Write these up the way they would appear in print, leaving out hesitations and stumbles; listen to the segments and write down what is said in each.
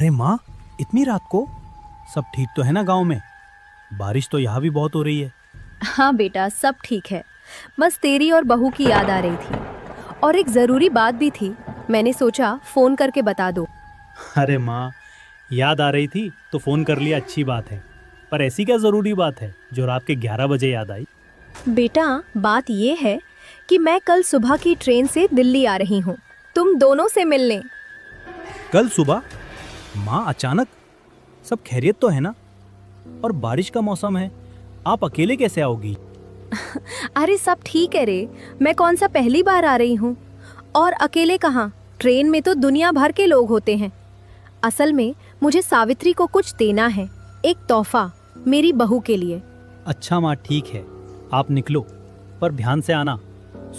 अरे माँ, इतनी रात को? सब ठीक तो है ना गांव में? बारिश तो यहाँ भी बहुत हो रही है। हाँ बेटा, सब ठीक है। बस तेरी और बहू की याद आ रही थी और एक ज़रूरी बात भी थी। मैंने सोचा फ़ोन करके बता दो। अरे माँ, याद आ रही थी तो फ़ोन कर लिया, अच्छी बात है। पर ऐसी क्या ज़रूरी बात है जो रात के 11 बजे याद आई? बेटा, बात ये है कि मैं कल सुबह की ट्रेन से दिल्ली आ रही हूँ, तुम दोनों से मिलने। कल सुबह? माँ, अचानक? सब खैरियत तो है ना? और बारिश का मौसम है, आप अकेले कैसे आओगी? अरे सब ठीक है रे, मैं कौन सा पहली बार आ रही हूँ। और अकेले कहाँ, ट्रेन में तो दुनिया भर के लोग होते हैं। असल में मुझे सावित्री को कुछ देना है, एक तोहफा मेरी बहू के लिए। अच्छा माँ, ठीक है, आप निकलो, पर ध्यान से आना।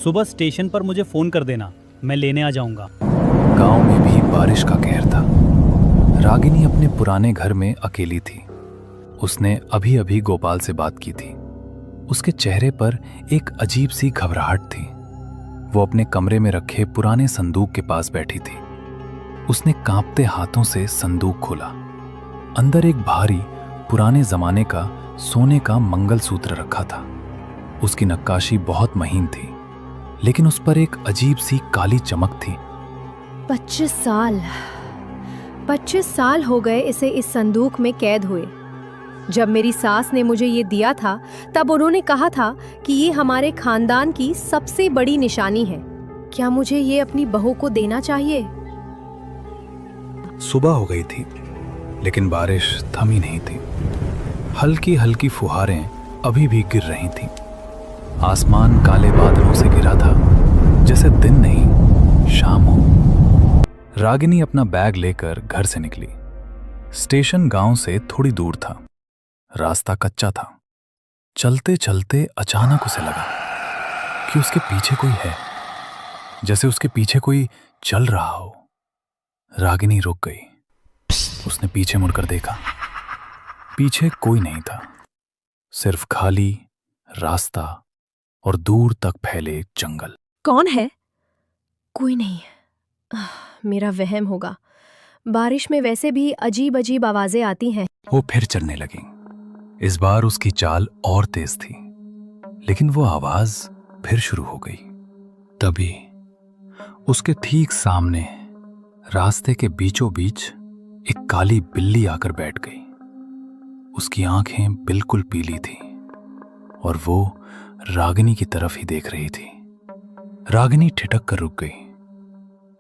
सुबह स्टेशन पर मुझे फ़ोन कर देना, मैं लेने आ जाऊँगा। गांव में भी बारिश का कहर था। रागिनी अपने पुराने घर में अकेली थी। उसने अभी अभी गोपाल से बात की थी। उसके चेहरे पर एक अजीब सी घबराहट थी। वो अपने कमरे में रखे पुराने संदूक के पास बैठी थी। उसने कांपते हाथों से संदूक खोला। अंदर एक भारी पुराने जमाने का सोने का मंगलसूत्र रखा था। उसकी नक्काशी बहुत महीन थी, लेकिन उस पर एक अजीब सी काली चमक थी। 25 साल हो गए इसे इस संदूक में कैद हुए। जब मेरी सास ने मुझे ये दिया था, तब उन्होंने कहा था कि ये हमारे खानदान की सबसे बड़ी निशानी है। क्या मुझे ये अपनी बहू को देना चाहिए? सुबह हो गई थी, लेकिन बारिश थमी नहीं थी। हल्की हल्की फुहारें अभी भी गिर रही थीं। आसमान काले बादलों से घिरा था, जैसे दिन नहीं शाम हो। रागिनी अपना बैग लेकर घर से निकली। स्टेशन गांव से थोड़ी दूर था। रास्ता कच्चा था। चलते चलते अचानक उसे लगा कि उसके पीछे कोई है, जैसे उसके पीछे कोई चल रहा हो। रागिनी रुक गई। उसने पीछे मुड़कर देखा। पीछे कोई नहीं था, सिर्फ खाली रास्ता और दूर तक फैले एक जंगल। कौन है? कोई नहीं। मेरा वहम होगा। बारिश में वैसे भी अजीब अजीब आवाजें आती हैं। वो फिर चलने लगी। इस बार उसकी चाल और तेज थी, लेकिन वो आवाज फिर शुरू हो गई। तभी उसके ठीक सामने रास्ते के बीचों बीच एक काली बिल्ली आकर बैठ गई। उसकी आंखें बिल्कुल पीली थी और वो रागिनी की तरफ ही देख रही थी। रागिनी ठिठक कर रुक गई।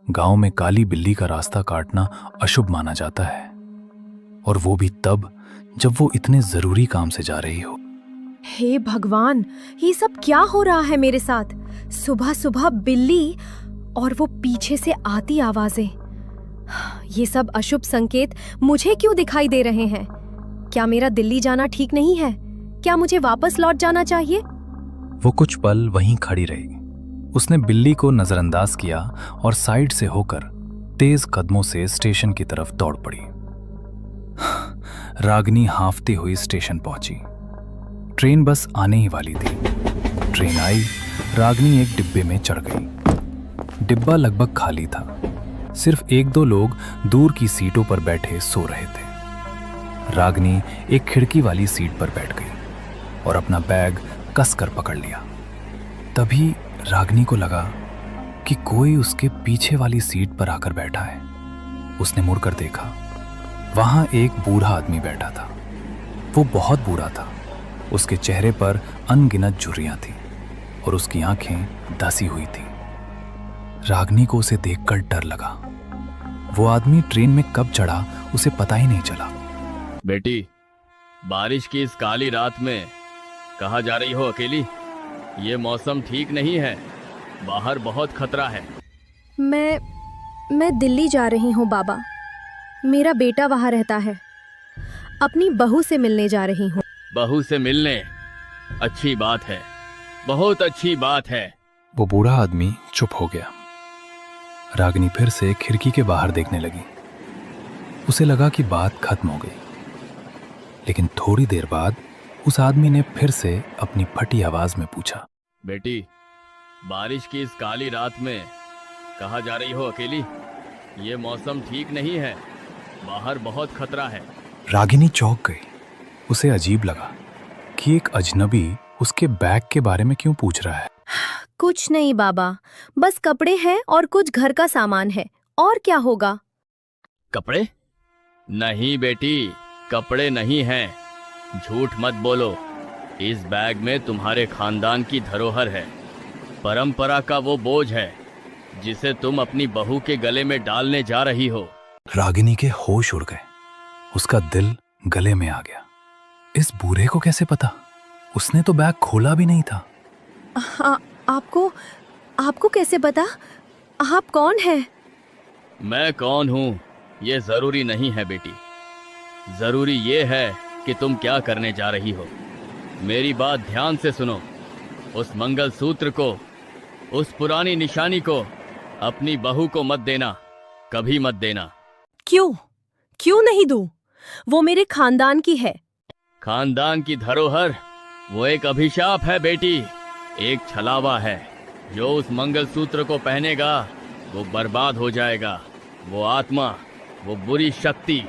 गांव में काली बिल्ली का रास्ता काटना अशुभ माना जाता है, और वो भी तब जब वो इतने जरूरी काम से जा रही हो। हे भगवान, ये सब क्या हो रहा है मेरे साथ? सुबह सुबह बिल्ली और वो पीछे से आती आवाजें। ये सब अशुभ संकेत मुझे क्यों दिखाई दे रहे हैं? क्या मेरा दिल्ली जाना ठीक नहीं है? क्या मुझे वापस लौट जाना चाहिए? वो कुछ पल वहीं खड़ी रही। उसने बिल्ली को नजरअंदाज किया और साइड से होकर तेज कदमों से स्टेशन की तरफ दौड़ पड़ी। रागिनी हांफती हुई स्टेशन पहुंची। ट्रेन बस आने ही वाली थी। ट्रेन आई। रागिनी एक डिब्बे में चढ़ गई। डिब्बा लगभग खाली था। सिर्फ एक दो लोग दूर की सीटों पर बैठे सो रहे थे। रागिनी एक खिड़की वाली सीट पर बैठ गई और अपना बैग कसकर पकड़ लिया। तभी रागिनी को लगा कि कोई उसके पीछे वाली सीट पर आकर बैठा है। उसने मुड़कर देखा। वहां एक बूढ़ा आदमी बैठा था। वो बहुत बूढ़ा था। उसके चेहरे पर अनगिनत झुर्रियां थीं और उसकी आंखें धसी हुई थीं। रागिनी को उसे देखकर डर लगा। वो आदमी ट्रेन में कब चढ़ा उसे पता ही नहीं चला। बेटी, बारिश की इस काली रात में कहाँ जा रही हो अकेली? ये मौसम ठीक नहीं है, बाहर बहुत खतरा है। मैं दिल्ली जा रही हूँ बाबा। मेरा बेटा वहाँ रहता है। अपनी बहू से मिलने जा रही हूँ। बहू से मिलने? अच्छी बात है, बहुत अच्छी बात है। वो बूढ़ा आदमी चुप हो गया। रागिनी फिर से खिड़की के बाहर देखने लगी। उसे लगा कि बात खत्म हो गई, लेकिन थोड़ी देर बाद उस आदमी ने फिर से अपनी फटी आवाज में पूछा, बेटी, बारिश की इस काली रात में कहाँ जा रही हो अकेली? ये मौसम ठीक नहीं है, बाहर बहुत खतरा है। रागिनी चौंक गई। उसे अजीब लगा कि एक अजनबी उसके बैग के बारे में क्यों पूछ रहा है। कुछ नहीं बाबा, बस कपड़े हैं और कुछ घर का सामान है, और क्या होगा। कपड़े? नहीं बेटी, कपड़े नहीं हैं। झूठ मत बोलो। इस बैग में तुम्हारे खानदान की धरोहर है, परंपरा का वो बोझ है जिसे तुम अपनी बहू के गले में डालने जा रही हो। रागिनी के होश उड़ गए। उसका दिल गले में आ गया। इस बूढ़े को कैसे पता? उसने तो बैग खोला भी नहीं था। आपको कैसे पता? आप कौन हैं? मैं कौन हूँ ये जरूरी नहीं है बेटी। जरूरी ये है कि तुम क्या करने जा रही हो। मेरी बात ध्यान से सुनो। उस मंगलसूत्र को, उस पुरानी निशानी को अपनी बहू को मत देना, कभी मत देना। क्यों नहीं दूं? वो मेरे खानदान की है। खानदान की धरोहर वो एक अभिशाप है बेटी, एक छलावा है। जो उस मंगलसूत्र को पहनेगा वो बर्बाद हो जाएगा। वो आत्मा, वो बुरी शक्ति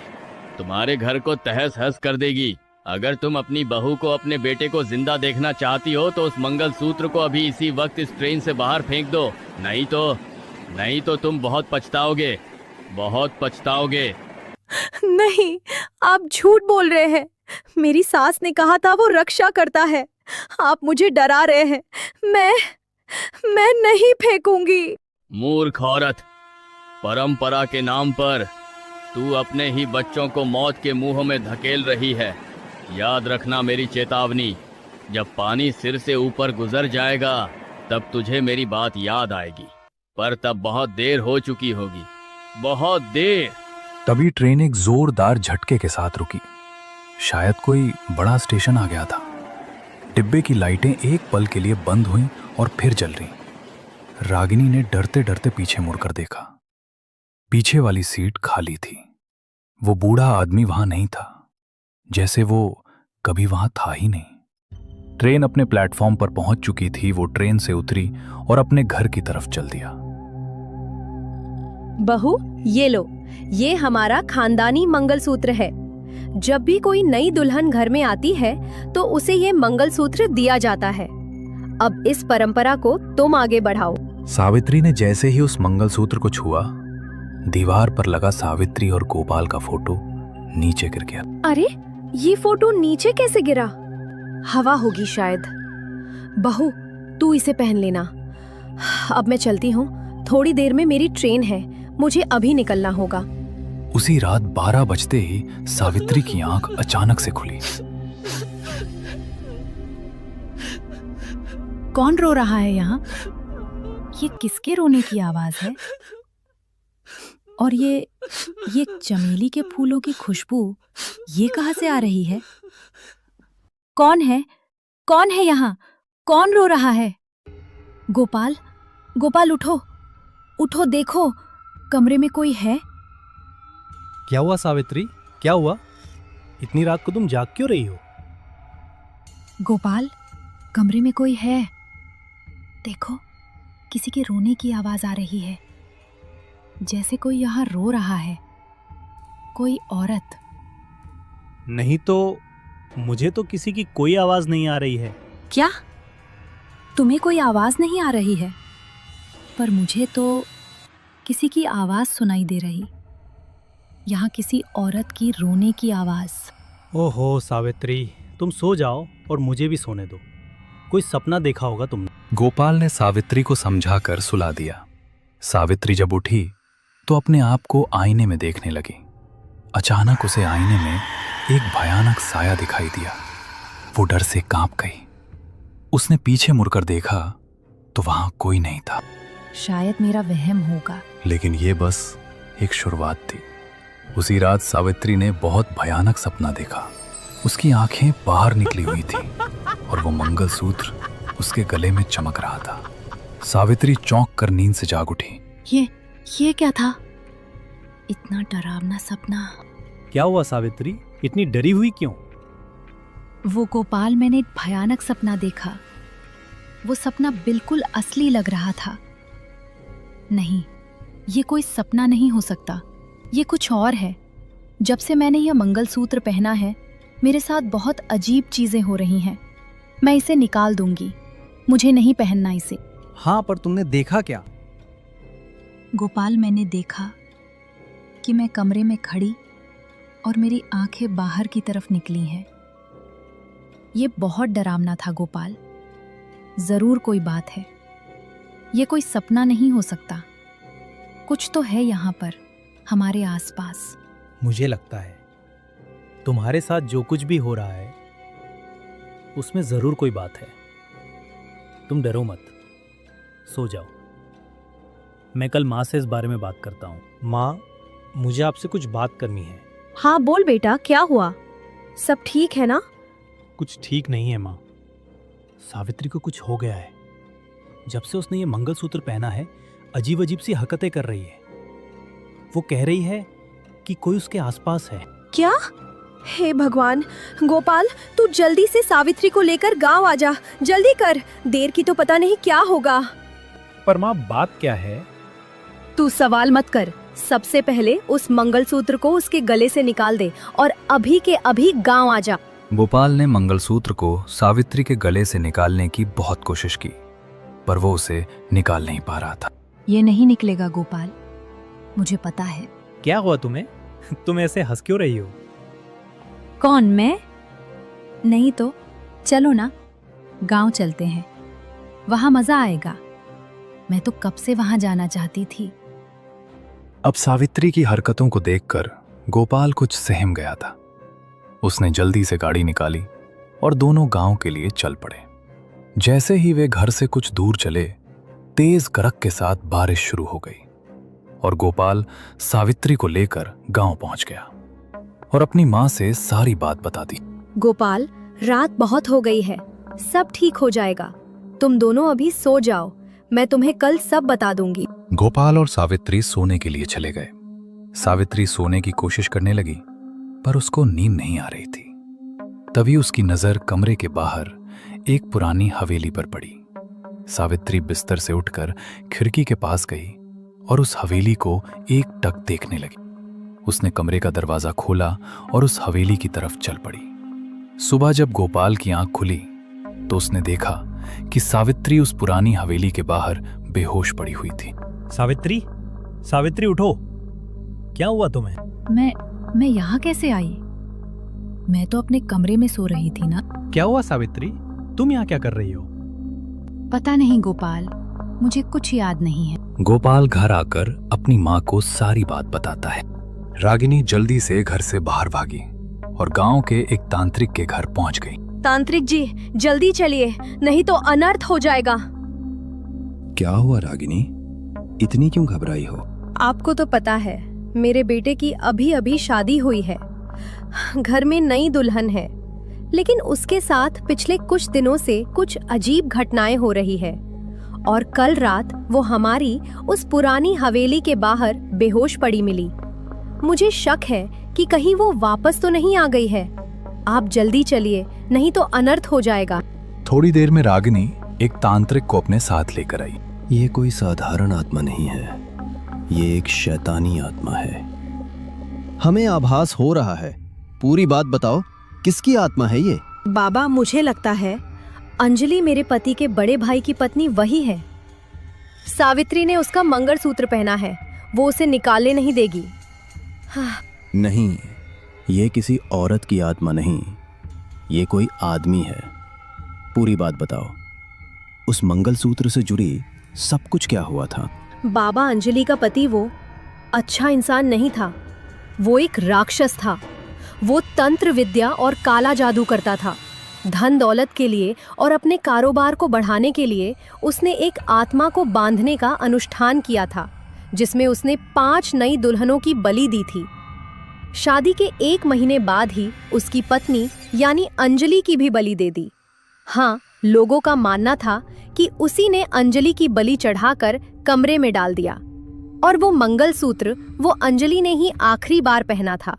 तुम्हारे घर को तहस नहस कर देगी। अगर तुम अपनी बहू को, अपने बेटे को जिंदा देखना चाहती हो तो उस मंगलसूत्र को अभी इसी वक्त इस ट्रेन से बाहर फेंक दो। नहीं तो तुम बहुत पछताओगे, बहुत पछताओगे। नहीं, आप झूठ बोल रहे हैं। मेरी सास ने कहा था वो रक्षा करता है। आप मुझे डरा रहे हैं। मैं नहीं फेंकूंगी। मूर्ख औरत, परंपरा के नाम पर तू अपने ही बच्चों को मौत के मुंह में धकेल रही है। याद रखना मेरी चेतावनी। जब पानी सिर से ऊपर गुजर जाएगा तब तुझे मेरी बात याद आएगी, पर तब बहुत देर हो चुकी होगी, बहुत देर। तभी ट्रेन एक जोरदार झटके के साथ रुकी। शायद कोई बड़ा स्टेशन आ गया था। डिब्बे की लाइटें एक पल के लिए बंद हुईं और फिर जल रहीं। रागिनी ने डरते डरते पीछे मुड़कर देखा। पीछे वाली सीट खाली थी। वो बूढ़ा आदमी वहां नहीं था, जैसे वो कभी वहां था ही नहीं। ट्रेन अपने प्लेटफॉर्म पर पहुंच चुकी थी। वो ट्रेन से उतरी और अपने घर की तरफ चल दिया। बहू, ये लो, ये हमारा खानदानी मंगलसूत्र है। जब भी कोई नई दुल्हन घर में आती है तो उसे ये मंगलसूत्र दिया जाता है। अब इस परंपरा को तुम आगे बढ़ाओ। सावित्री ने जैसे ही उस मंगलसूत्र को छुआ, दीवार पर लगा सावित्री और गोपाल का फोटो नीचे गिर गया। अरे, ये फोटो नीचे कैसे गिरा? हवा होगी शायद। बहू, तू इसे पहन लेना। अब मैं चलती हूँ। थोड़ी देर में मेरी ट्रेन है, मुझे अभी निकलना होगा। उसी रात 12 बजते ही सावित्री की आंख अचानक से खुली। कौन रो रहा है यहाँ? ये किसके रोने की आवाज है? और ये चमेली के फूलों की खुशबू ये कहाँ से आ रही है? कौन है? कौन है यहाँ? कौन रो रहा है? गोपाल, गोपाल उठो, उठो, देखो कमरे में कोई है। क्या हुआ सावित्री? क्या हुआ? इतनी रात को तुम जाग क्यों रही हो? गोपाल, कमरे में कोई है। देखो, किसी के रोने की आवाज आ रही है, जैसे कोई यहाँ रो रहा है। कोई औरत। नहीं तो मुझे तो किसी की कोई आवाज नहीं आ रही है। क्या? तुम्हें कोई आवाज नहीं आ रही है? पर मुझे तो किसी की आवाज सुनाई दे रही। यहाँ किसी औरत की रोने की आवाज। ओहो सावित्री, तुम सो जाओ और मुझे भी सोने दो। कोई सपना देखा होगा तुमने। गोपाल ने सावित्री को समझाकर सुला दिया। सावित्री जब उठी तो अपने आप को आईने में देखने लगी। अचानक उसे आईने में एक भयानक साया दिखाई दिया। वो डर से कांप गई। उसने पीछे मुड़कर देखा तो वहां कोई नहीं था। शायद मेरा वहम होगा। लेकिन ये बस एक शुरुआत थी। उसी रात सावित्री ने बहुत भयानक सपना देखा। उसकी आंखें बाहर निकली हुई थी और वो मंगलसूत्र उसके गले में चमक रहा था। सावित्री चौंक कर नींद से जाग उठी। ये क्या था? इतना डरावना सपना। क्या हुआ सावित्री, इतनी डरी हुई क्यों? वो गोपाल, मैंने एक भयानक सपना देखा। वो सपना बिल्कुल असली लग रहा था। नहीं, ये कोई सपना नहीं हो सकता। ये कुछ और है। जब से मैंने यह मंगलसूत्र पहना है मेरे साथ बहुत अजीब चीजें हो रही हैं। मैं इसे निकाल दूंगी, मुझे नहीं पहनना इसे। हाँ, पर तुमने देखा क्या? गोपाल, मैंने देखा कि मैं कमरे में खड़ी और मेरी आंखें बाहर की तरफ निकली हैं। ये बहुत डरावना था गोपाल। जरूर कोई बात है, ये कोई सपना नहीं हो सकता। कुछ तो है यहाँ पर हमारे आसपास। मुझे लगता है तुम्हारे साथ जो कुछ भी हो रहा है उसमें जरूर कोई बात है। तुम डरो मत, सो जाओ। मैं कल माँ से इस बारे में बात करता हूँ। माँ, मुझे आपसे कुछ बात करनी है। हाँ बोल बेटा, क्या हुआ? सब ठीक है ना? कुछ ठीक नहीं है माँ। सावित्री को कुछ हो गया है। जब से उसने ये मंगलसूत्र पहना है अजीब अजीब सी हरकतें कर रही है। वो कह रही है कि कोई उसके आसपास है। क्या? हे भगवान! गोपाल, तू जल्दी से सावित्री को लेकर गांव आ जा। जल्दी कर, देर की तो पता नहीं क्या होगा। पर माँ, बात क्या है? तू सवाल मत कर। सबसे पहले उस मंगलसूत्र को उसके गले से निकाल दे और अभी के अभी गांव आ जा। गोपाल ने मंगलसूत्र को सावित्री के गले से निकालने की बहुत कोशिश की, पर वो उसे निकाल नहीं पा रहा था। ये नहीं निकलेगा गोपाल, मुझे पता है। क्या हुआ तुम्हें? तुम ऐसे हंस क्यों रही हो? कौन, मैं? नहीं तो चलो ना, गांव चलते हैं, वहां मजा आएगा। मैं तो कब से वहां जाना चाहती थी। अब सावित्री की हरकतों को देखकर गोपाल कुछ सहम गया था। उसने जल्दी से गाड़ी निकाली और दोनों गांव के लिए चल पड़े। जैसे ही वे घर से कुछ दूर चले, तेज गरज के साथ बारिश शुरू हो गई और गोपाल सावित्री को लेकर गांव पहुंच गया और अपनी मां से सारी बात बता दी। गोपाल, रात बहुत हो गई है, सब ठीक हो जाएगा। तुम दोनों अभी सो जाओ, मैं तुम्हें कल सब बता दूंगी। गोपाल और सावित्री सोने के लिए चले गए। सावित्री सोने की कोशिश करने लगी, पर उसको नींद नहीं आ रही थी। तभी उसकी नजर कमरे के बाहर एक पुरानी हवेली पर पड़ी। सावित्री बिस्तर से उठकर खिड़की के पास गई और उस हवेली को एक टक देखने लगी। उसने कमरे का दरवाजा खोला और उस हवेली की तरफ चल पड़ी। सुबह जब गोपाल की आंख खुली तो उसने देखा कि सावित्री उस पुरानी हवेली के बाहर बेहोश पड़ी हुई थी। सावित्री, सावित्री उठो, क्या हुआ तुम्हें? मैं यहाँ कैसे आई? मैं तो अपने कमरे में सो रही थी ना। क्या हुआ सावित्री, तुम यहाँ क्या कर रही हो? पता नहीं गोपाल, मुझे कुछ याद नहीं है। गोपाल घर आकर अपनी माँ को सारी बात बताता है। रागिनी जल्दी से घर से बाहर भागी और गांव के एक तांत्रिक के घर पहुंच गई। तांत्रिक जी, जल्दी चलिए, नहीं तो अनर्थ हो जाएगा। क्या हुआ रागिनी, इतनी क्यों घबराई हो? आपको तो पता है, मेरे बेटे की अभी अभी शादी हुई है। घर में नई दुल्हन है, लेकिन उसके साथ पिछले कुछ दिनों से कुछ अजीब घटनाएं हो रही है और कल रात वो हमारी उस पुरानी हवेली के बाहर बेहोश पड़ी मिली। मुझे शक है कि कहीं वो वापस तो नहीं आ गई है। आप जल्दी चलिए, नहीं तो अनर्थ हो जाएगा। थोड़ी देर में रागिनी एक तांत्रिक को अपने साथ लेकर आई। ये कोई साधारण आत्मा नहीं है, ये एक शैतानी आत्मा है। हमें आभास हो रहा है, पूरी बात बताओ, किसकी आत्मा है ये? बाबा, मुझे लगता है अंजलि मेरे पति के बड़े भाई की पत्नी वही है। सावित्री ने उसका मंगलसूत्र पहना है, वो उसे निकालने नहीं देगी। नहीं, ये किसी औरत की आत्मा नहीं, ये कोई आदमी है। पूरी बात बताओ, उस मंगलसूत्र से जुड़ी सब कुछ क्या हुआ था? बाबा, अंजलि का पति वो अच्छा इंसान नहीं था, वो एक राक्षस था। वो तंत्र विद्या और काला जादू करता था। धन दौलत के लिए और अपने कारोबार को बढ़ाने के लिए उसने एक आत्मा को बांधने का अनुष्ठान किया था, जिसमें उसने 5 नई दुल्हनों की बलि दी थी। शादी के 1 महीने बाद ही उसकी पत्नी यानी अंजलि की भी बलि दे दी। हाँ, लोगों का मानना था कि उसी ने अंजलि की बलि चढ़ाकर कमरे में डाल दिया और वो मंगलसूत्र वो अंजलि ने ही आखिरी बार पहना था।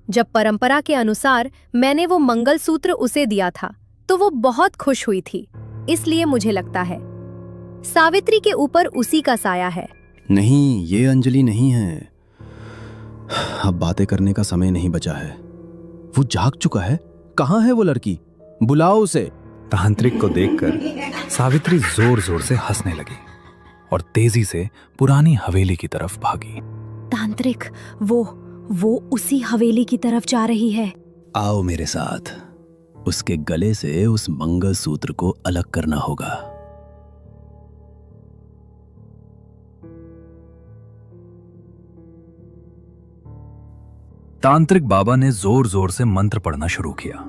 जब परंपरा के अनुसार मैंने वो मंगलसूत्र उसे दिया था तो वो बहुत खुश हुई थी। इसलिए मुझे लगता है सावित्री के ऊपर उसी का साया है। नहीं, ये अंजलि नहीं है। अब बातें करने का समय नहीं बचा है। वो जाग चुका है। कहाँ है वो लड़की? बुलाओ उसे। तांत्रिक को देखकर सावित्री जोर जोर से हंसने लगी और तेजी से पुरानी हवेली की तरफ भागी। तांत्रिक, वो उसी हवेली की तरफ जा रही है। आओ मेरे साथ। उसके गले से उस मंगलसूत्र को अलग करना होगा। तांत्रिक बाबा ने जोर जोर से मंत्र पढ़ना शुरू किया।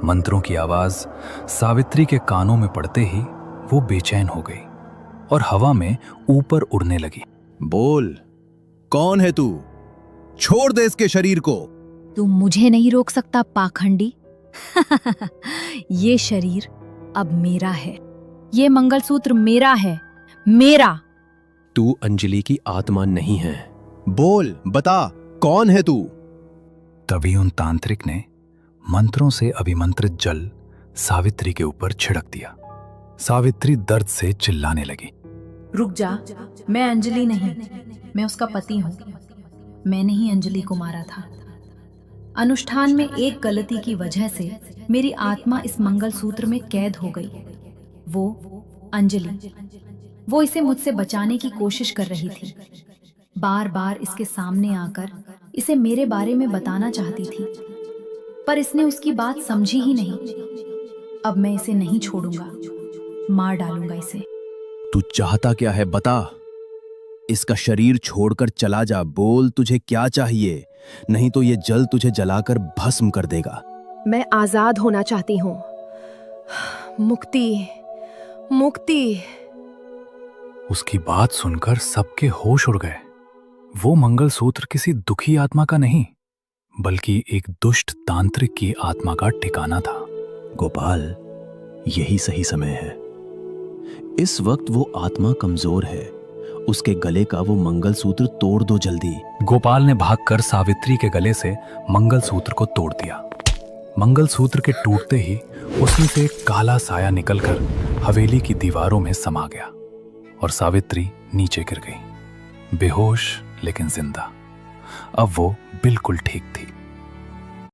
मंत्रों की आवाज सावित्री के कानों में पड़ते ही वो बेचैन हो गई और हवा में ऊपर उड़ने लगी। बोल, कौन है तू? छोड़ दे इसके शरीर को। तू मुझे नहीं रोक सकता पाखंडी। ये शरीर अब मेरा है। ये मंगलसूत्र मेरा है, मेरा। तू अंजलि की आत्मा नहीं है। बोल, बता, कौन है तू? तभी उन तांत्रिक ने मंत्रों से अभिमंत्रित जल सावित्री के ऊपर छिड़क दिया। सावित्री दर्द से चिल्लाने लगी। रुक जा, मैं अंजलि नहीं, मैं उसका पति हूँ। मैंने ही अंजलि को मारा था। अनुष्ठान में एक गलती की वजह से मेरी आत्मा इस मंगलसूत्र में कैद हो गई। वो अंजलि, वो इसे मुझसे बचाने की कोशिश कर रही थी। बार बार इसके सामने आकर इसे मेरे बारे में बताना चाहती थी, पर इसने उसकी बात समझी ही नहीं। अब मैं इसे नहीं छोड़ूंगा, मार डालूंगा इसे। तू चाहता क्या है, बता। इसका शरीर छोड़कर चला जा। बोल, तुझे क्या चाहिए? नहीं तो ये जल तुझे जलाकर भस्म कर देगा। मैं आजाद होना चाहती हूँ। मुक्ति, मुक्ति। उसकी बात सुनकर सबके होश उड़ गए। वो मंगलसूत्र किसी दुखी आत्मा का नहीं, बल्कि एक दुष्ट तांत्रिक की आत्मा का ठिकाना था। गोपाल, यही सही समय है। इस वक्त वो आत्मा कमजोर है। उसके गले का वो मंगलसूत्र तोड़ दो जल्दी। गोपाल ने भागकर सावित्री के गले से मंगलसूत्र को तोड़ दिया। मंगलसूत्र के टूटते ही उसमें से एक काला साया निकलकर हवेली की दीवारों में समा गया और सावित्री नीचे गिर गई, बेहोश लेकिन जिंदा। अब वो बिल्कुल ठीक थी।